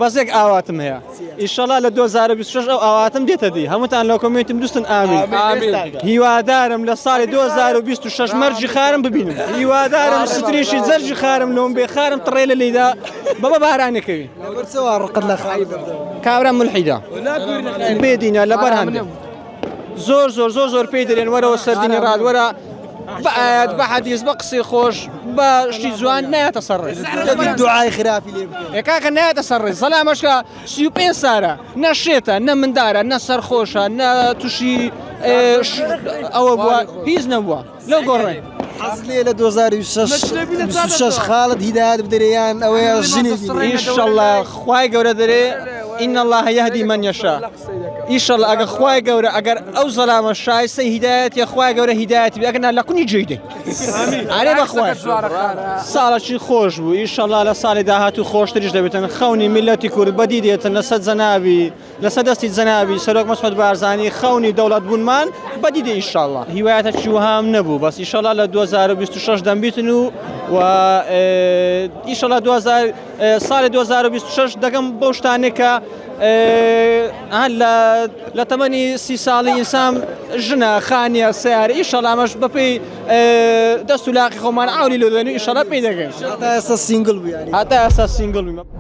بەسێک ئاواتم هەیە ئیشەڵا لە 2026 ئەو ئاواتم دێتە دی هەمووتان لە کۆمێتیم دوستن ئامین هیوادارم لە ساڵی 2026 مەرجی خارم ببینم هیوادارم ستریشی زەرجی خارم لۆم بێ خارم تڕێ لە لێدا بەبە بارانێکەوی کابرا ملحیدا بێدینە لەبەر هەندێک زۆر پێی دەرێن وەرەوە سەردینی ڕاد وەرە بەعات بە حەدیث بە قسەی خۆش بە شتی جوان نایەتە سەرڕێ دوعای خراپی لێ بکە کاکە نایەتە سەرڕێ زەلامەشکە 35 سارە نە شێتە نە مندارە نە سەرخۆشە نە تووشی ئەوە بووە هیچ نەبووە لەو گۆڕێ حەز لێ لە 2026 خاڵت هیدایەت بدرێیان ئەوەیە ژنی ئینشەڵڵا خوای گەورە دەرێ ئین الله یهدی من یشاء ئینشەڵڵا ئەگەر خوای گەورە ئەگەر ئەو زەلامە شایستە هیدایەتە خوای گەورە هیدایەتی بێ ئەگەر لە کونی جێیدێ ئارێ بەخوای ساڵێکی خۆش بوو ئینشەڵڵا لە ساڵی داهاتوو خۆشتریش دەبێتن خەونی میلەتی کورد بەدی دێتن لەسەر جەنابی لەسەر دەستی جەنابی سەرۆک مەسعود بارزانی خەونی دەوڵەت بوونمان بەدی دێ ئینشەڵڵا هیوایەتێکی وهام نەبوو بەس ئینشەڵڵا لە 2026 دەمبیتن و ئینشەڵڵا ساڵی 2026 دەگەم بەو شتانێکە لە تەمەنی 30 ساڵی ئینسان ژنە خانیە سیارە ئینشەڵڵا ئەمەش بەپێی دەست و لاقی خۆمان ئاوری لێ دێنین ئینشەڵڵا پێی دەگەین هەتا ئێستا سینگڵ بوو هەتا ئێستا سینگڵ بووین